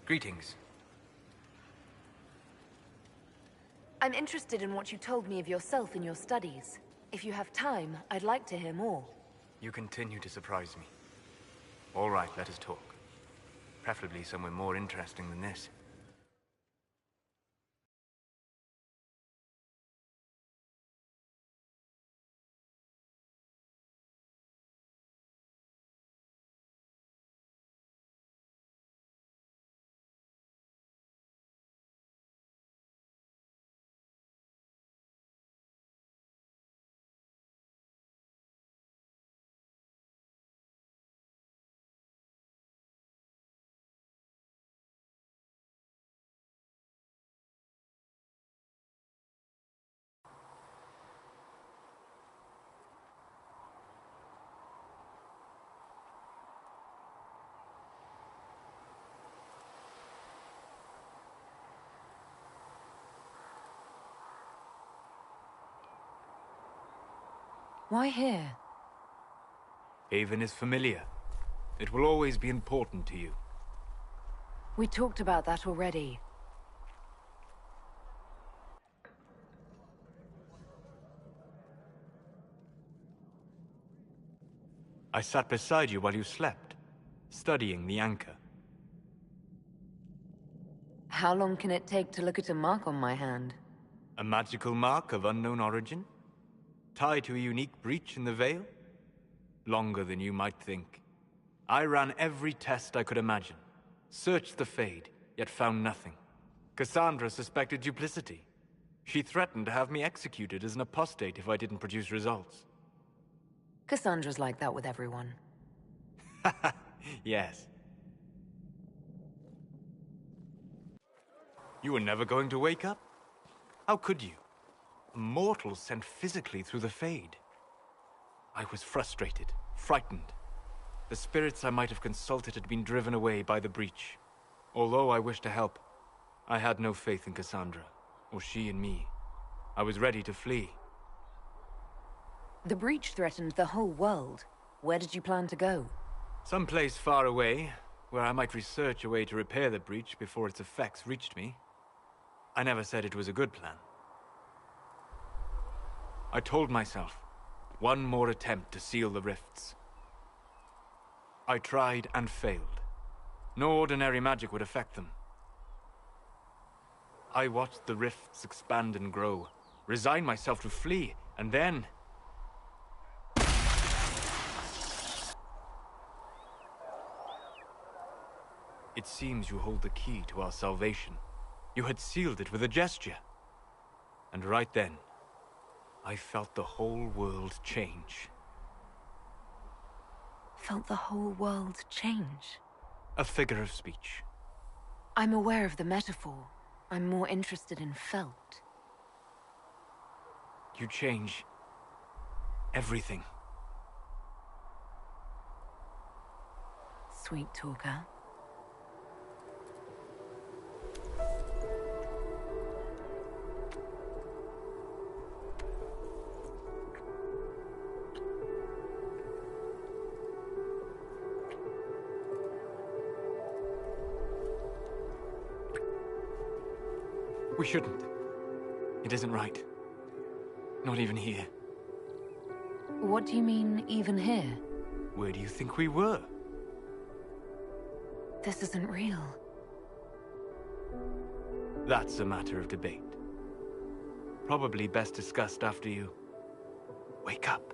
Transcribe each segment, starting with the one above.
Greetings. I'm interested in what you told me of yourself in your studies. If you have time, I'd like to hear more. You continue to surprise me. All right, let us talk. Preferably somewhere more interesting than this. Why here? Haven is familiar. It will always be important to you. We talked about that already. I sat beside you while you slept, studying the anchor. How long can it take to look at a mark on my hand? A magical mark of unknown origin? Tied to a unique breach in the veil? Longer than you might think. I ran every test I could imagine. Searched the Fade, yet found nothing. Cassandra suspected duplicity. She threatened to have me executed as an apostate if I didn't produce results. Cassandra's like that with everyone. Yes. You were never going to wake up? How could you? A mortal sent physically through the Fade. I was frustrated, frightened. The spirits I might have consulted had been driven away by the breach. Although I wished to help, I had no faith in Cassandra, or she in me. I was ready to flee. The breach threatened the whole world. Where did you plan to go? Someplace far away, where I might research a way to repair the breach before its effects reached me. I never said it was a good plan. I told myself, one more attempt to seal the rifts. I tried and failed. No ordinary magic would affect them. I watched the rifts expand and grow, resigned myself to flee, and then... It seems you hold the key to our salvation. You had sealed it with a gesture. And right then, I felt the whole world change. Felt the whole world change? A figure of speech. I'm aware of the metaphor. I'm more interested in felt. You change everything. Sweet talker. We shouldn't. It isn't right. Not even here. What do you mean, even here? Where do you think we were? This isn't real. That's a matter of debate. Probably best discussed after you wake up.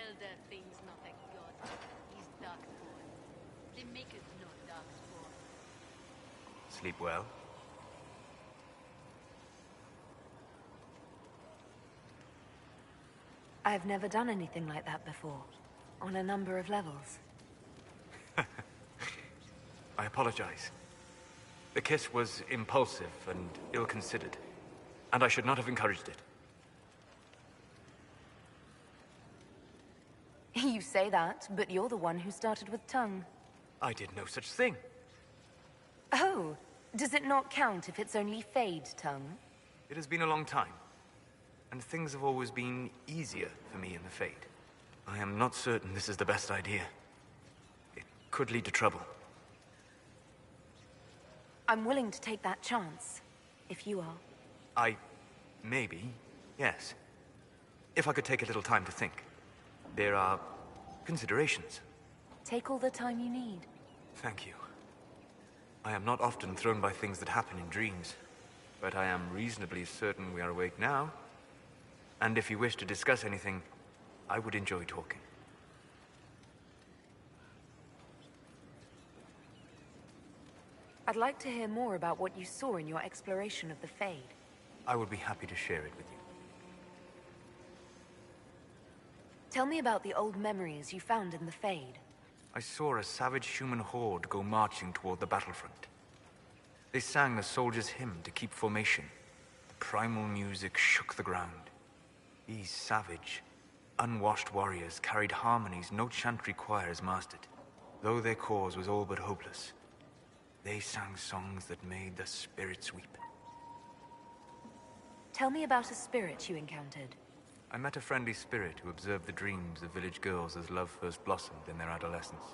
Elder things not a god. He's darkspawn. They make it no darkspawn. Sleep well? I've never done anything like that before, on a number of levels. I apologize. The kiss was impulsive and ill-considered, and I should not have encouraged it. You say that, but you're the one who started with tongue. I did no such thing. Oh, does it not count if it's only Fade tongue? It has been a long time, and things have always been easier for me in the Fade. I am not certain this is the best idea. It could lead to trouble. I'm willing to take that chance, if you are. Maybe, yes. If I could take a little time to think. There are considerations. Take all the time you need. Thank you. I am not often thrown by things that happen in dreams, but I am reasonably certain we are awake now. And if you wish to discuss anything, I would enjoy talking. I'd like to hear more about what you saw in your exploration of the Fade. I would be happy to share it with you. Tell me about the old memories you found in the Fade. I saw a savage human horde go marching toward the battlefront. They sang a soldier's hymn to keep formation. The primal music shook the ground. These savage, unwashed warriors carried harmonies no chantry choirs mastered. Though their cause was all but hopeless, they sang songs that made the spirits weep. Tell me about a spirit you encountered. I met a friendly spirit who observed the dreams of village girls as love first blossomed in their adolescence.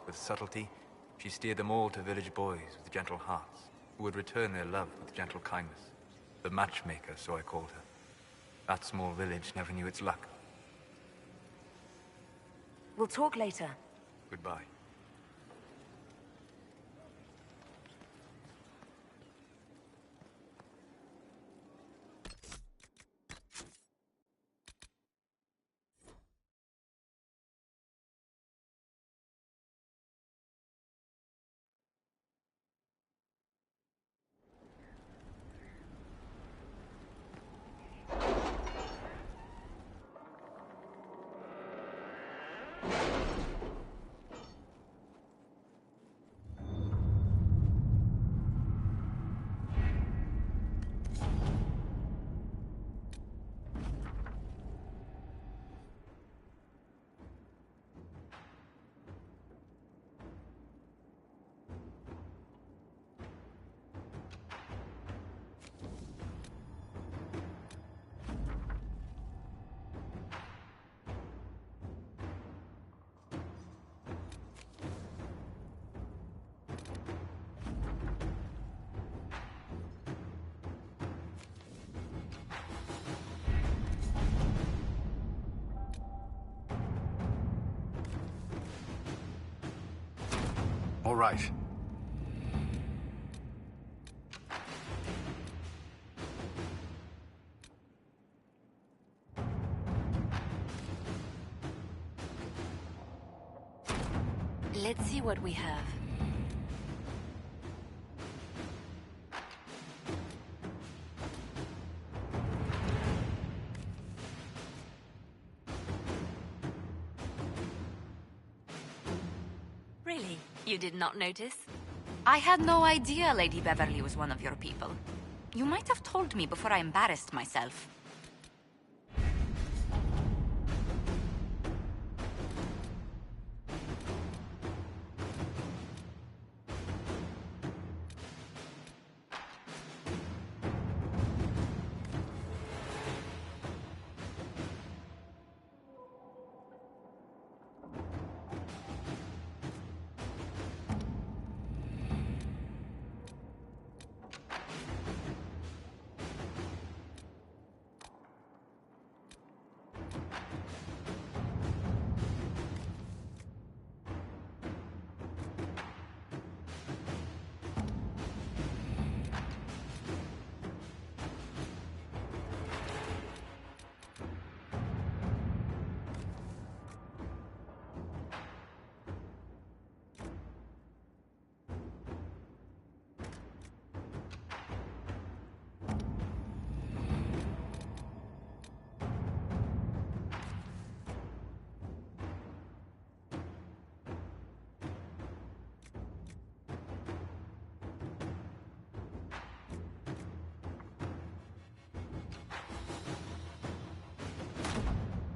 With subtlety, she steered them all to village boys with gentle hearts, who would return their love with gentle kindness. The matchmaker, so I called her. That small village never knew its luck. We'll talk later. Goodbye. All right. Let's see what we have. Really? You did not notice? I had no idea Lady Beverly was one of your people. You might have told me before I embarrassed myself.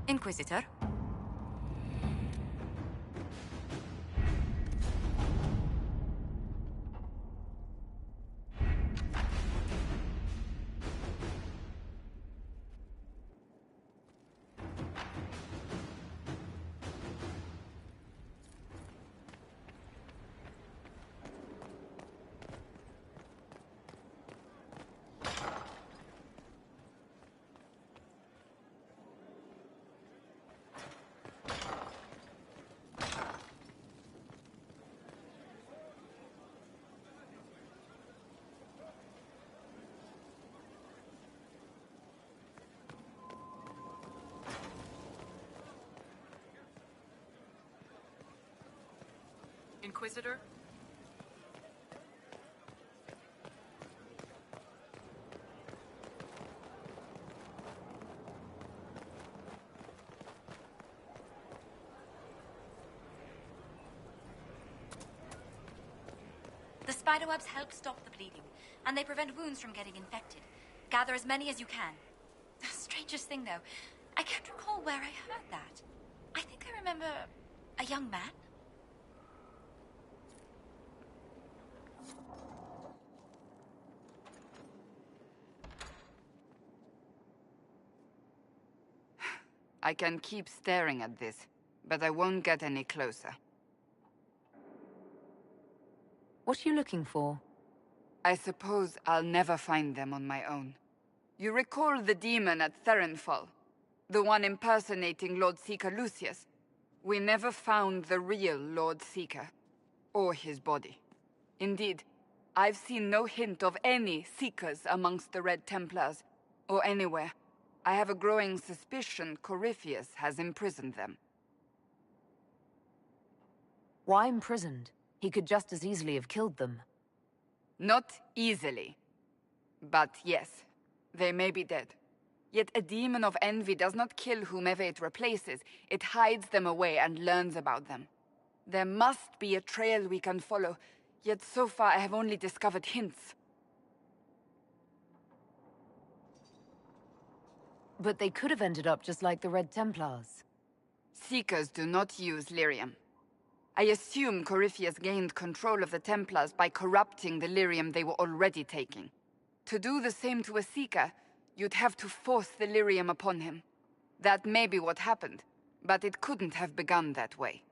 Inquisitor? Inquisitor? The spiderwebs help stop the bleeding, and they prevent wounds from getting infected. Gather as many as you can. Strangest thing, though, I can't recall where I heard that. I think I remember a young man. I can keep staring at this, but I won't get any closer. What are you looking for? I suppose I'll never find them on my own. You recall the demon at Therenfall? The one impersonating Lord Seeker Lucius? We never found the real Lord Seeker, or his body. Indeed, I've seen no hint of any Seekers amongst the Red Templars, or anywhere. I have a growing suspicion Corypheus has imprisoned them. Why imprisoned? He could just as easily have killed them. Not easily. But yes, they may be dead. Yet a demon of envy does not kill whomever it replaces. It hides them away and learns about them. There must be a trail we can follow, yet so far I have only discovered hints. But they could have ended up just like the Red Templars. Seekers do not use lyrium. I assume Corypheus gained control of the Templars by corrupting the lyrium they were already taking. To do the same to a Seeker, you'd have to force the lyrium upon him. That may be what happened, but it couldn't have begun that way.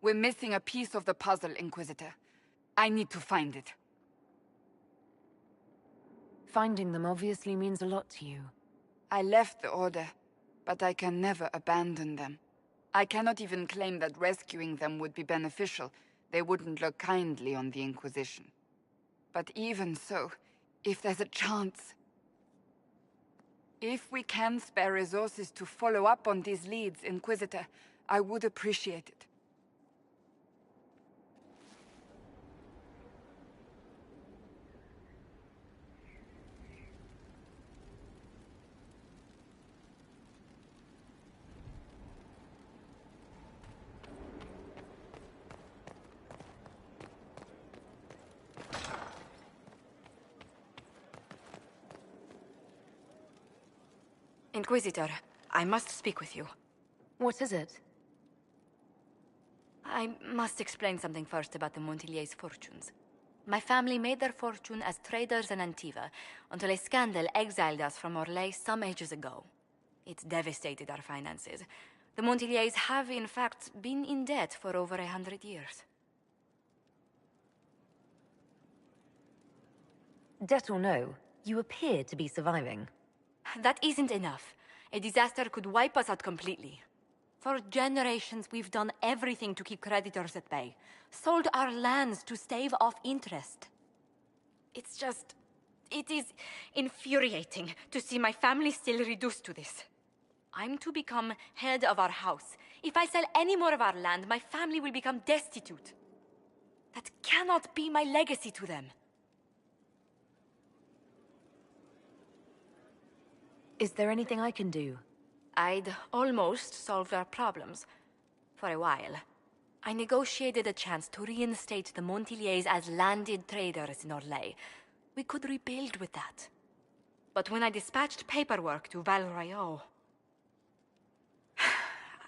We're missing a piece of the puzzle, Inquisitor. I need to find it. Finding them obviously means a lot to you. I left the Order, but I can never abandon them. I cannot even claim that rescuing them would be beneficial. They wouldn't look kindly on the Inquisition. But even so, if there's a chance... If we can spare resources to follow up on these leads, Inquisitor, I would appreciate it. Inquisitor, I must speak with you. What is it? I must explain something first about the Montiliers' fortunes. My family made their fortune as traders in Antiva, until a scandal exiled us from Orlais some ages ago. It devastated our finances. The Montiliers have, in fact, been in debt for over 100 years. Debt or no, you appear to be surviving. That isn't enough. A disaster could wipe us out completely. For generations, we've done everything to keep creditors at bay. Sold our lands to stave off interest. It is infuriating to see my family still reduced to this. I'm to become head of our house. If I sell any more of our land, my family will become destitute. That cannot be my legacy to them. Is there anything I can do? I'd almost solved our problems. For a while. I negotiated a chance to reinstate the Montiliers as landed traders in Orlais. We could rebuild with that. But when I dispatched paperwork to Val Royaux...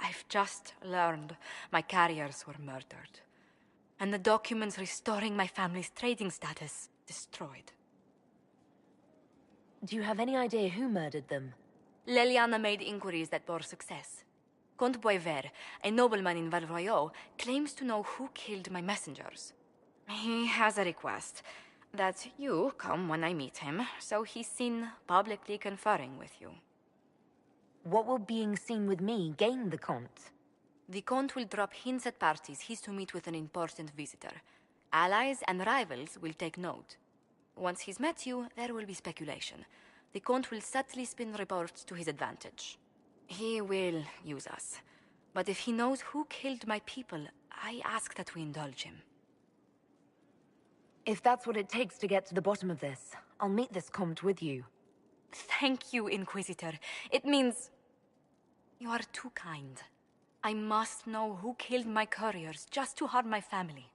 I've just learned my carriers were murdered, and the documents restoring my family's trading status destroyed. Do you have any idea who murdered them? Leliana made inquiries that bore success. Comte Boisvert, a nobleman in Valroyot, claims to know who killed my messengers. He has a request that you come when I meet him, so he's seen publicly conferring with you. What will being seen with me gain the Comte? The Comte will drop hints at parties he's to meet with an important visitor. Allies and rivals will take note. Once he's met you, there will be speculation. The Comte will subtly spin reports to his advantage. He will use us. But if he knows who killed my people, I ask that we indulge him. If that's what it takes to get to the bottom of this, I'll meet this Comte with you. Thank you, Inquisitor. It means... you are too kind. I must know who killed my couriers just to harm my family.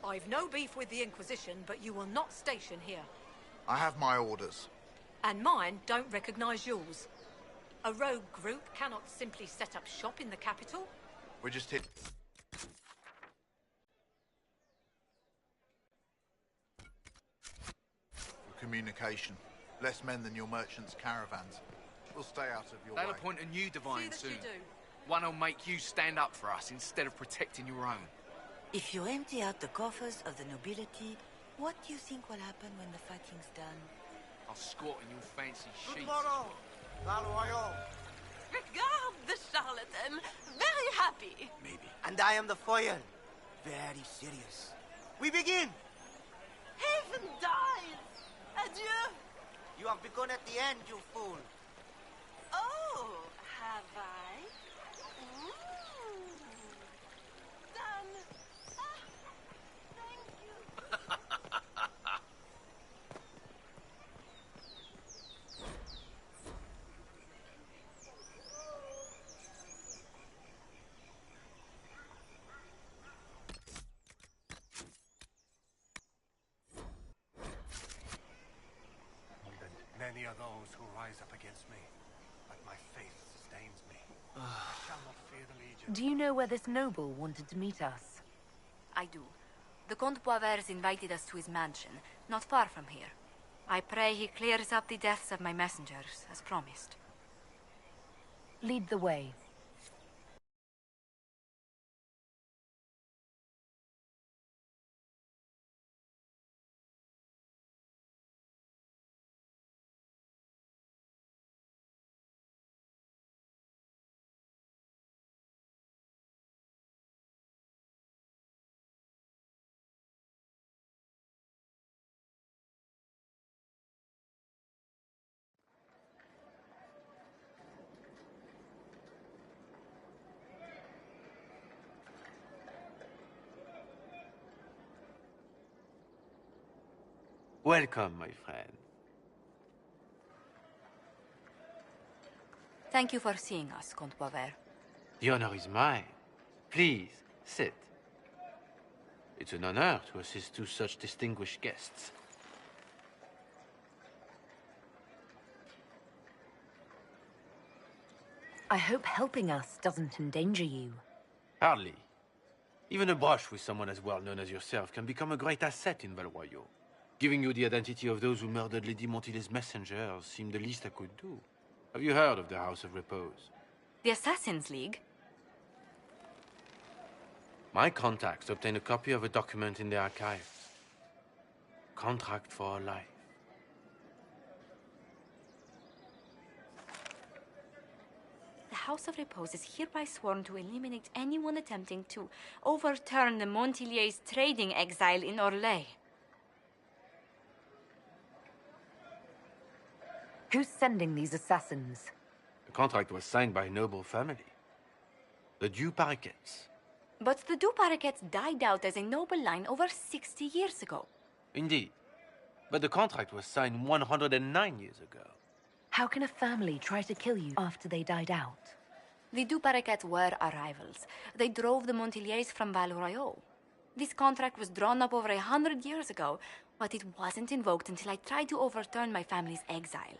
I've no beef with the Inquisition, but you will not station here. I have my orders. And mine don't recognize yours. A rogue group cannot simply set up shop in the capital. We're just hit. For communication. Less men than your merchants' caravans. We'll stay out of your They'll way. appoint a new divine See soon. that you do. One who'll make you stand up for us instead of protecting your own. If you empty out the coffers of the nobility, what do you think will happen when the fighting's done? I'll squat in your fancy sheets. Regarde the charlatan, very happy. Maybe. And I am the foil, very serious. We begin! Heaven dies! Adieu! You have begun at the end, you fool. Oh, have I? Done. Thank you. Many are those who rise up against me, but my faith sustains me. I shall not fear the Legion. Do you know where this noble wanted to meet us? I do. The Comte Boisvert's invited us to his mansion, not far from here. I pray he clears up the deaths of my messengers, as promised. Lead the way. Welcome, my friend. Thank you for seeing us, Comte Boisvert. The honor is mine. Please, sit. It's an honor to assist two such distinguished guests. I hope helping us doesn't endanger you. Hardly. Even a brush with someone as well known as yourself can become a great asset in Valroyo. Giving you the identity of those who murdered Lady Montile's messengers seemed the least I could do. Have you heard of the House of Repose? The Assassin's League? My contacts obtained a copy of a document in the archives. Contract for a life. The House of Repose is hereby sworn to eliminate anyone attempting to overturn the Montiliers' trading exile in Orlais. Who's sending these assassins? The contract was signed by a noble family. The Du Paraquets. But the Du Paraquets died out as a noble line over 60 years ago. Indeed. But the contract was signed 109 years ago. How can a family try to kill you after they died out? The Du Paraquets were our rivals. They drove the Montiliers from Valroyo. This contract was drawn up over 100 years ago, but it wasn't invoked until I tried to overturn my family's exile.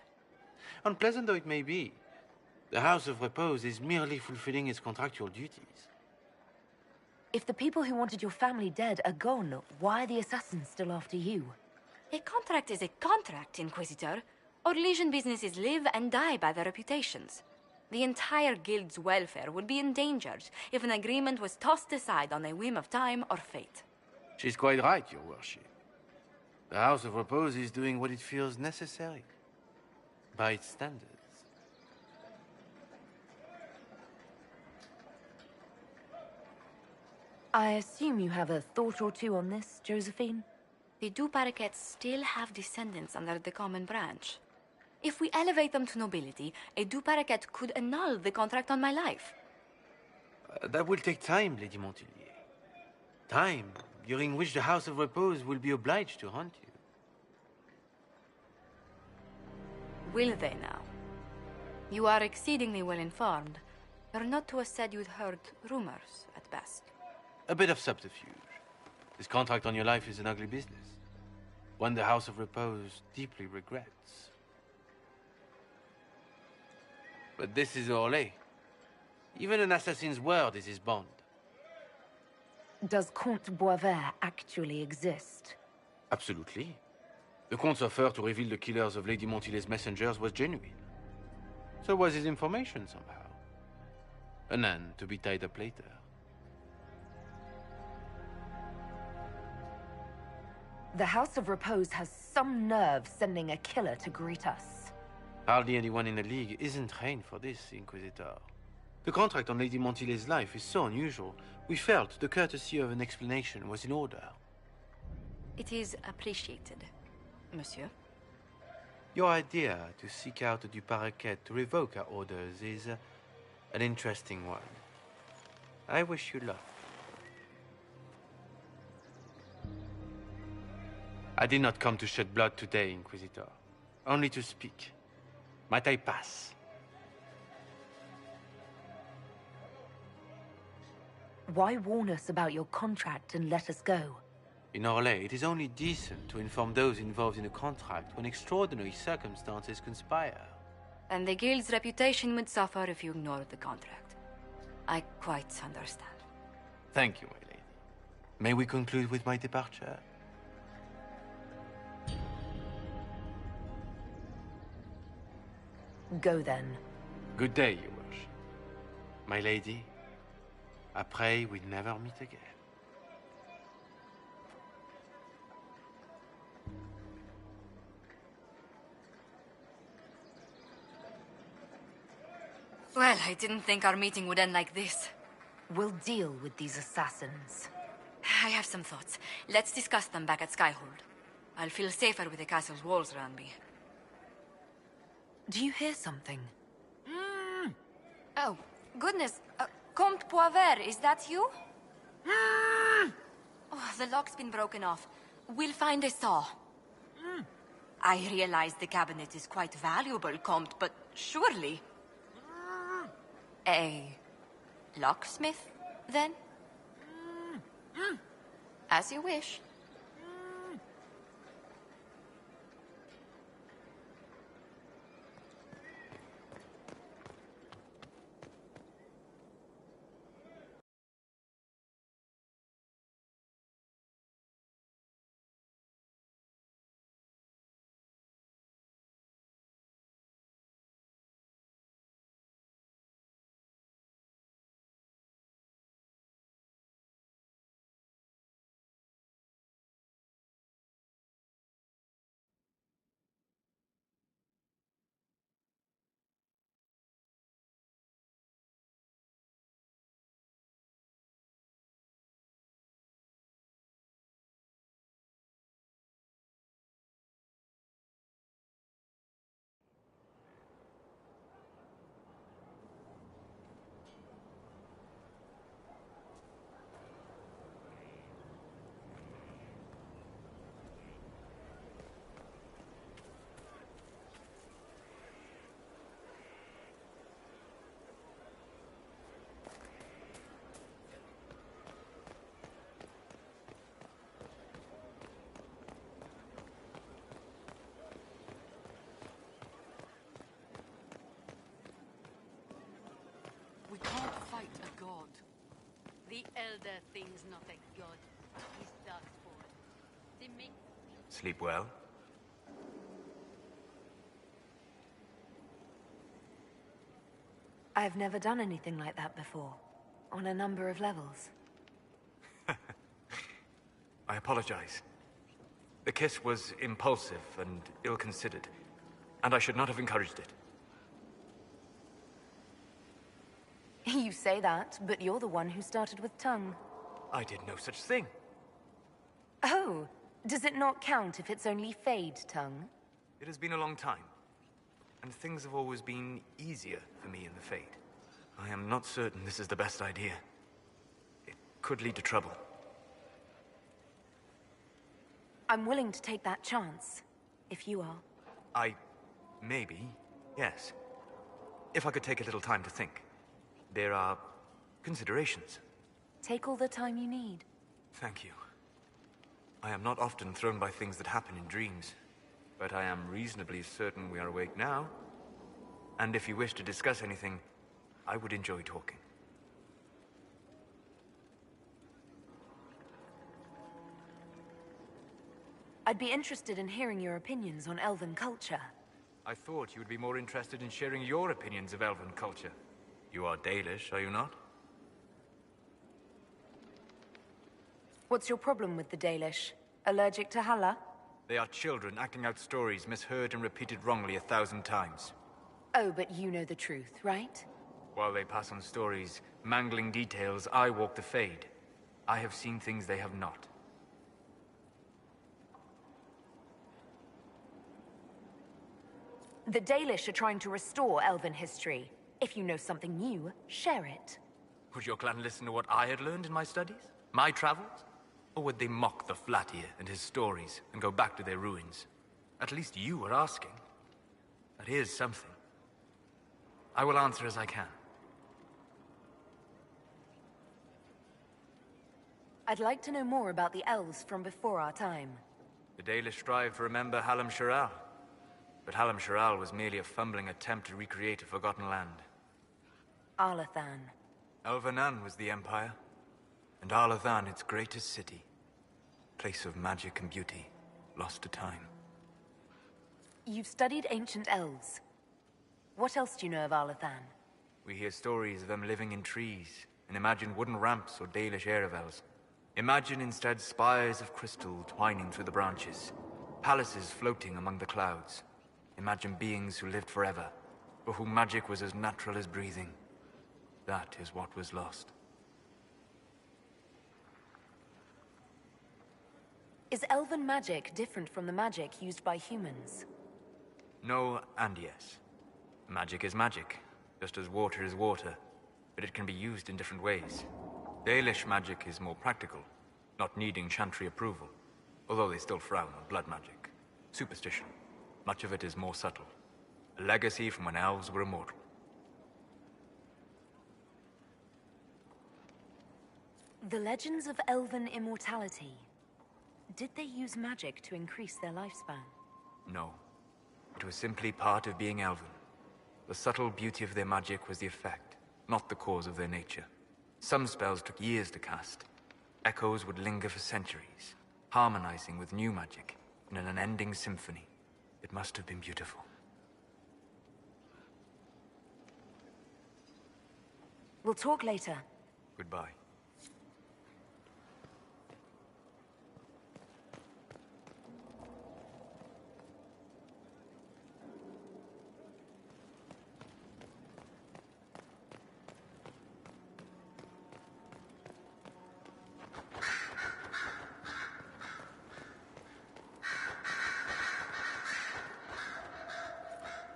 Unpleasant though it may be, the House of Repose is merely fulfilling its contractual duties. If the people who wanted your family dead are gone, why are the assassins still after you? A contract is a contract, Inquisitor. Our Legion businesses live and die by their reputations. The entire guild's welfare would be endangered if an agreement was tossed aside on a whim of time or fate. She's quite right, Your Worship. The House of Repose is doing what it feels necessary, by its standards. I assume you have a thought or two on this, Josephine? The Du Paraquets still have descendants under the common branch. If we elevate them to nobility, a Du Paraquet could annul the contract on my life. That will take time, Lady Montilier. Time during which the House of Repose will be obliged to hunt you. Will they now? You are exceedingly well informed. You're not to have said you'd heard rumors, at best. A bit of subterfuge. This contract on your life is an ugly business. One the House of Repose deeply regrets. But this is Orlais. Even an assassin's word is his bond. Does Comte Boisvert actually exist? Absolutely. The Comte's offer to reveal the killers of Lady Montile's messengers was genuine. So was his information somehow. An end to be tied up later. The House of Repose has some nerve sending a killer to greet us. Hardly anyone in the League isn't trained for this, Inquisitor. The contract on Lady Montile's life is so unusual, we felt the courtesy of an explanation was in order. It is appreciated, Monsieur. Your idea to seek out the Du Paraquet to revoke our orders is an interesting one. I wish you luck. I did not come to shed blood today, Inquisitor. Only to speak. Might I pass? Why warn us about your contract and let us go? In Orlais, it is only decent to inform those involved in a contract when extraordinary circumstances conspire. And the guild's reputation would suffer if you ignored the contract. I quite understand. Thank you, my lady. May we conclude with my departure? Go then. Good day, your worship. My lady, I pray we never meet again. Well, I didn't think our meeting would end like this. We'll deal with these assassins. I have some thoughts. Let's discuss them back at Skyhold. I'll feel safer with the castle's walls around me. Do you hear something? Oh, goodness. Comte Poivert, is that you? Oh, the lock's been broken off. We'll find a saw. I realize the cabinet is quite valuable, Comte, but surely... A locksmith, then? As you wish. We can't fight a god. The Elder thing's not a god. He's darkspawn. They make... Sleep well? I've never done anything like that before. On a number of levels. I apologize. The kiss was impulsive and ill-considered, and I should not have encouraged it. You say that, but you're the one who started with tongue. I did no such thing. Oh, does it not count if it's only fade tongue? It has been a long time, and things have always been easier for me in the Fade. I am not certain this is the best idea. It could lead to trouble. I'm willing to take that chance, if you are. Maybe, yes. If I could take a little time to think. There are considerations. Take all the time you need. Thank you. I am not often thrown by things that happen in dreams, but I am reasonably certain we are awake now. And if you wish to discuss anything, I would enjoy talking. I'd be interested in hearing your opinions on elven culture. I thought you would be more interested in sharing your opinions of elven culture. You are Dalish, are you not? What's your problem with the Dalish? Allergic to Halla? They are children acting out stories misheard and repeated wrongly 1,000 times. Oh, but you know the truth, right? While they pass on stories, mangling details, I walk the Fade. I have seen things they have not. The Dalish are trying to restore elven history. If you know something new, share it. Would your clan listen to what I had learned in my studies? My travels? Or would they mock the Flat-Ear and his stories and go back to their ruins? At least you were asking. That is something. I will answer as I can. I'd like to know more about the elves from before our time. The Dalish strive to remember Hallam Sharal. But Hallam Sharal was merely a fumbling attempt to recreate a forgotten land. Arlathan. Elvenan was the Empire, and Arlathan its greatest city. Place of magic and beauty, lost to time. You've studied ancient elves. What else do you know of Arlathan? We hear stories of them living in trees, and imagine wooden ramps or Dalish Erebels. Imagine instead spires of crystal twining through the branches, palaces floating among the clouds. Imagine beings who lived forever, for whom magic was as natural as breathing. That is what was lost. Is elven magic different from the magic used by humans? No and yes. Magic is magic, just as water is water, but it can be used in different ways. Dalish magic is more practical, not needing chantry approval, although they still frown on blood magic. Superstition. Much of it is more subtle. A legacy from when elves were immortal. The legends of elven immortality. Did they use magic to increase their lifespan? No. It was simply part of being elven. The subtle beauty of their magic was the effect, not the cause of their nature. Some spells took years to cast. Echoes would linger for centuries, harmonizing with new magic in an unending symphony. It must have been beautiful. We'll talk later. Goodbye.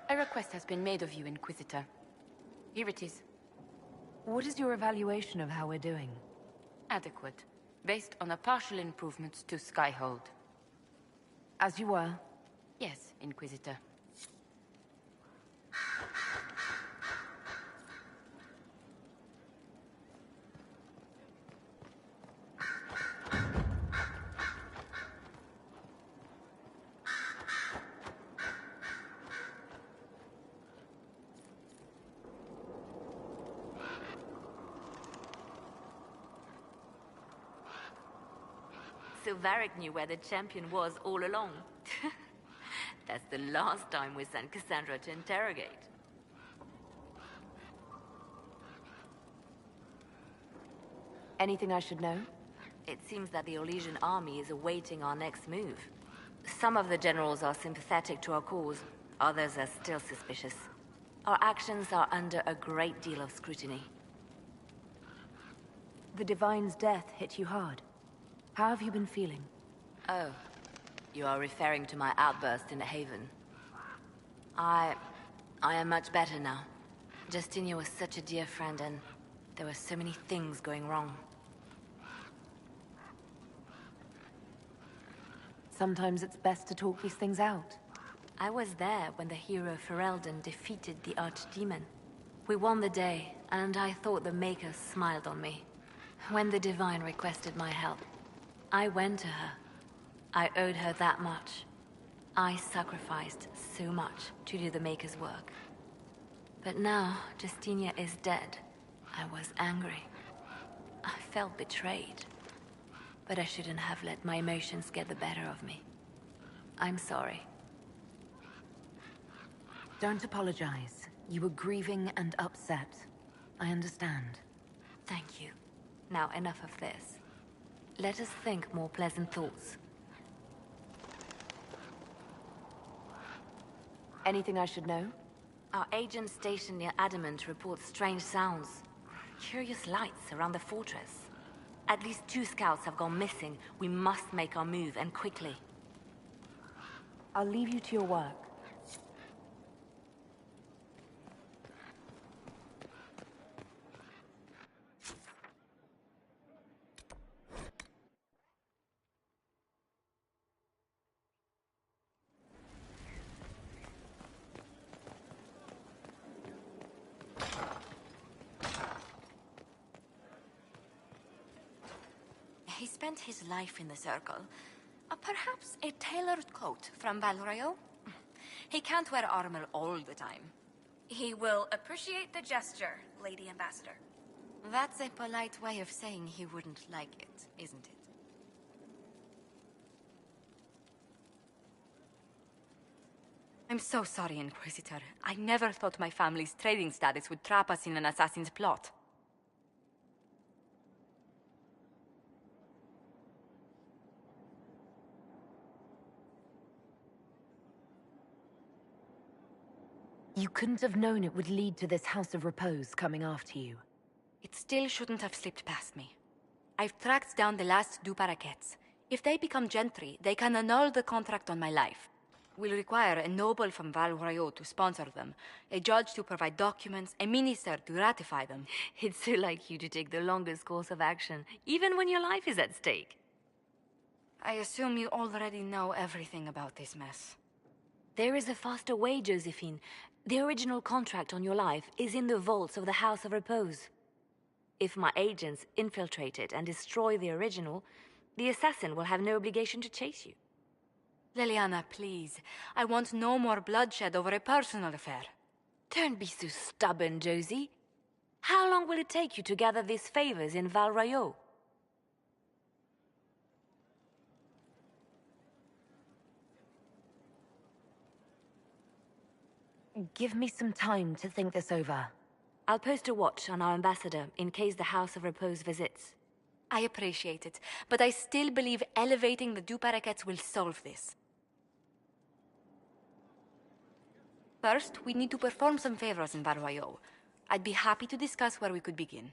A request has been made of you, Inquisitor. Here it is. What is your evaluation of how we're doing? Adequate. Based on a partial improvements to Skyhold. As you were? Yes, Inquisitor. So Varric knew where the champion was all along. That's the last time we sent Cassandra to interrogate. Anything I should know? It seems that the Orlesian army is awaiting our next move. Some of the generals are sympathetic to our cause, others are still suspicious. Our actions are under a great deal of scrutiny. The Divine's death hit you hard. How have you been feeling? Oh, you are referring to my outburst in the Haven. I am much better now. Justinia was such a dear friend and there were so many things going wrong. Sometimes it's best to talk these things out. I was there when the hero Ferelden defeated the Archdemon. We won the day, and I thought the Maker smiled on me. When the Divine requested my help, I went to her. I owed her that much. I sacrificed so much to do the Maker's work. But now, Justinia is dead. I was angry. I felt betrayed. But I shouldn't have let my emotions get the better of me. I'm sorry. Don't apologize. You were grieving and upset. I understand. Thank you. Now enough of this. Let us think more pleasant thoughts. Anything I should know? Our agent stationed near Adamant reports strange sounds. Curious lights around the fortress. At least 2 scouts have gone missing. We must make our move, and quickly. I'll leave you to your work. He spent his life in the Circle. Perhaps a tailored coat from Valrayo? He can't wear armor all the time. He will appreciate the gesture, Lady Ambassador. That's a polite way of saying he wouldn't like it, isn't it? I'm so sorry, Inquisitor. I never thought my family's trading status would trap us in an assassin's plot. You couldn't have known it would lead to this House of Repose coming after you. It still shouldn't have slipped past me. I've tracked down the last Du Paraquets. If they become gentry, they can annul the contract on my life. We'll require a noble from Val Royaux to sponsor them, a judge to provide documents, a minister to ratify them. It's so like you to take the longest course of action, even when your life is at stake. I assume you already know everything about this mess. There is a faster way, Josephine. The original contract on your life is in the vaults of the House of Repose. If my agents infiltrate it and destroy the original, the assassin will have no obligation to chase you. Leliana, please. I want no more bloodshed over a personal affair. Don't be so stubborn, Josie. How long will it take you to gather these favors in Val Royaux? Give me some time to think this over. I'll post a watch on our ambassador in case the House of Repose visits. I appreciate it, but I still believe elevating the Du Paraquets will solve this. First, we need to perform some favors in Val Royaux. I'd be happy to discuss where we could begin.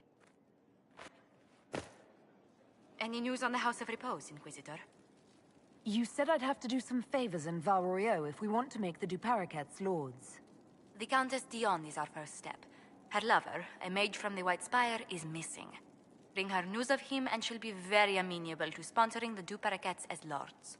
Any news on the House of Repose, Inquisitor? You said I'd have to do some favors in Val Royaux if we want to make the Du Paraquets lords. The Countess Dion is our first step. Her lover, a mage from the White Spire, is missing. Bring her news of him and she'll be very amenable to sponsoring the Du Paraquets as lords.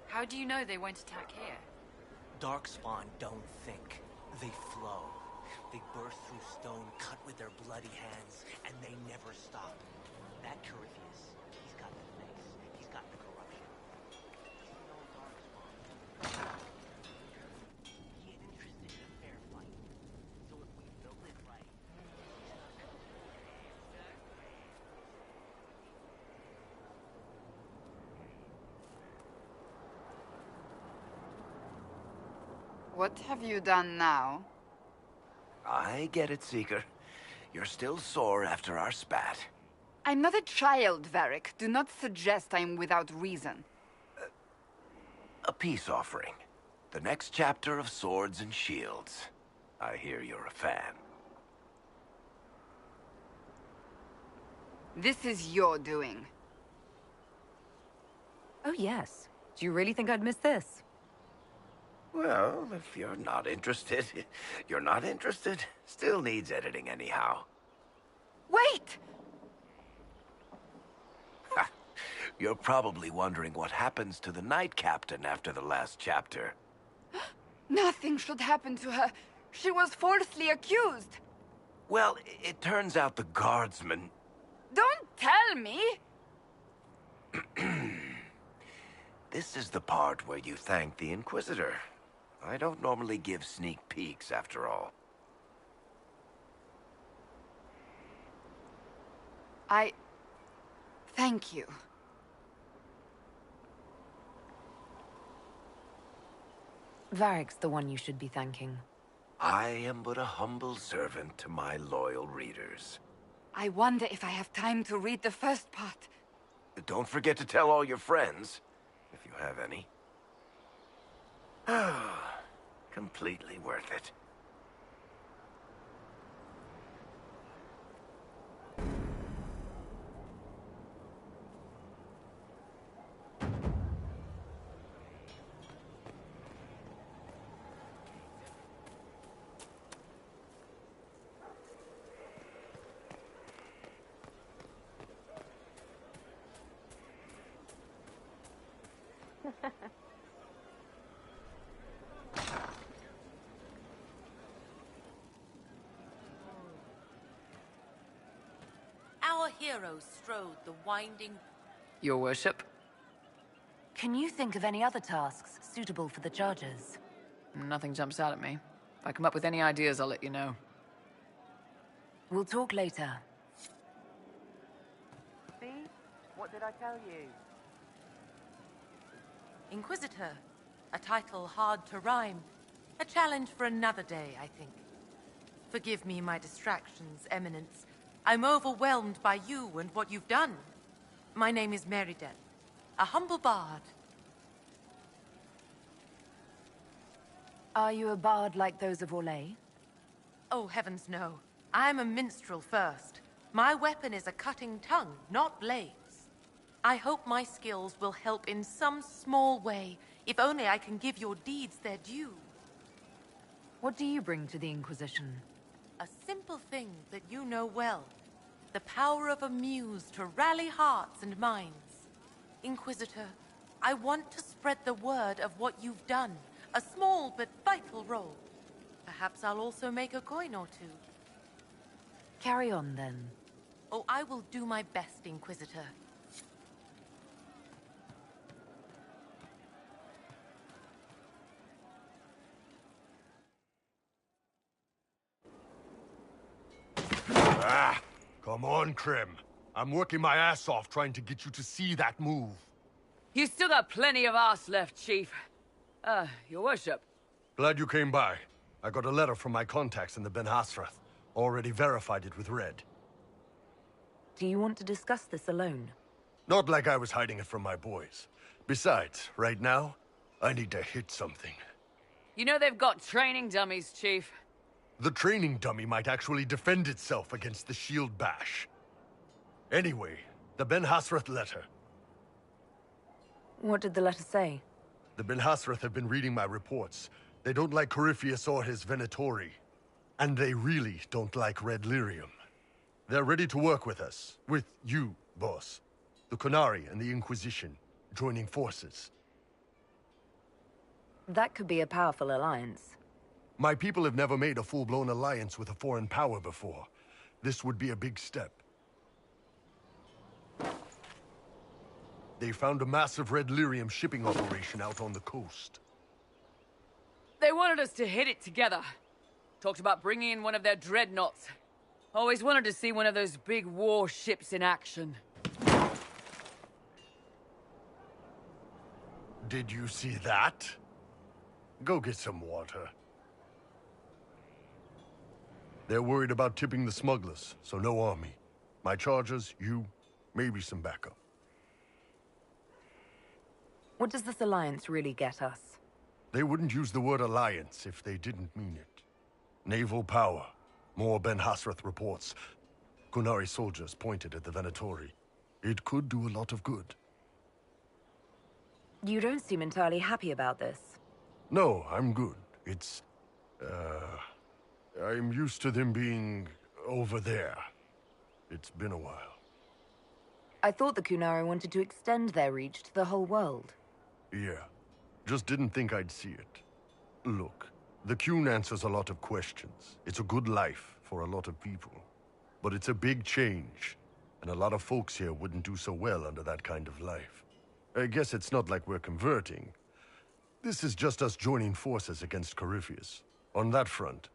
How do you know they won't attack here? Darkspawn don't think. They flow. They burst through stone cut with their bloody hands, and they never stop. That Corypheus, he's got the face. He's got the corruption. He ain't interested in a fair fight. So if we build it right, What have you done now? I get it, Seeker. You're still sore after our spat. I'm not a child, Varric. Do not suggest I'm without reason. A peace offering. The next chapter of Swords and Shields. I hear you're a fan. This is your doing. Oh, yes. Do you really think I'd miss this? Well, if you're not interested, you're not interested. Still needs editing anyhow. Wait! You're probably wondering what happens to the Knight Captain after the last chapter. Nothing should happen to her. She was falsely accused. Well, it turns out the guardsman... Don't tell me! This is the part where you thank the Inquisitor. I don't normally give sneak peeks, after all. Thank you. Varric's the one you should be thanking. I am but a humble servant to my loyal readers. I wonder if I have time to read the first part. Don't forget to tell all your friends, if you have any. Completely worth it. Our heroes strode the winding... Your worship? Can you think of any other tasks suitable for the Chargers? Nothing jumps out at me. If I come up with any ideas, I'll let you know. We'll talk later. See? What did I tell you? Inquisitor. A title hard to rhyme. A challenge for another day, I think. Forgive me my distractions, Eminence. I'm overwhelmed by you and what you've done. My name is Meriden, a humble bard. Are you a bard like those of Orlais? Oh, heavens no. I'm a minstrel first. My weapon is a cutting tongue, not blades. I hope my skills will help in some small way, if only I can give your deeds their due. What do you bring to the Inquisition? A simple thing that you know well. The power of a muse to rally hearts and minds. Inquisitor, I want to spread the word of what you've done. A small but vital role. Perhaps I'll also make a coin or two. Carry on, then. Oh, I will do my best, Inquisitor. Ah, come on, Krim. I'm working my ass off trying to get you to see that move. You still got plenty of arse left, Chief. Your worship. Glad you came by. I got a letter from my contacts in the Ben Hasrath. Already verified it with Red. Do you want to discuss this alone? Not like I was hiding it from my boys. Besides, right now, I need to hit something. You know they've got training dummies, Chief. The training dummy might actually defend itself against the shield bash. Anyway, the Ben Hasrath letter. What did the letter say? The Ben Hasrath have been reading my reports. They don't like Corypheus or his Venatori. And they really don't like Red Lyrium. They're ready to work with us. With you, boss. The Qunari and the Inquisition, joining forces. That could be a powerful alliance. My people have never made a full-blown alliance with a foreign power before. This would be a big step. They found a massive Red Lyrium shipping operation out on the coast. They wanted us to hit it together. Talked about bringing in one of their dreadnoughts. Always wanted to see one of those big warships in action. Did you see that? Go get some water. They're worried about tipping the smugglers, so no army. My chargers, you, maybe some backup. What does this alliance really get us? They wouldn't use the word alliance if they didn't mean it. Naval power. More Ben Hasrath reports. Qunari soldiers pointed at the Venatori. It could do a lot of good. You don't seem entirely happy about this. No, I'm good. It's... I'm used to them being over there. It's been a while. I thought the Qunari wanted to extend their reach to the whole world. Yeah. Just didn't think I'd see it. Look, the Qun answers a lot of questions. It's a good life for a lot of people. But it's a big change, and a lot of folks here wouldn't do so well under that kind of life. I guess it's not like we're converting. This is just us joining forces against Corypheus. On that front,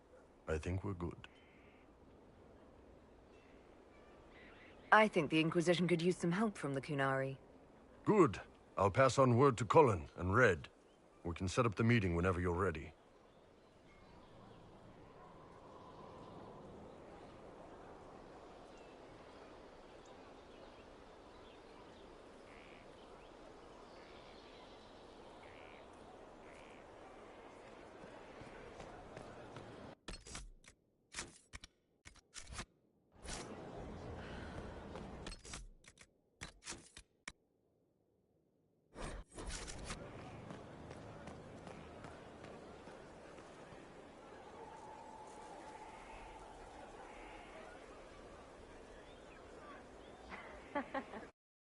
I think we're good. I think the Inquisition could use some help from the Qunari. Good. I'll pass on word to Cullen and Red. We can set up the meeting whenever you're ready.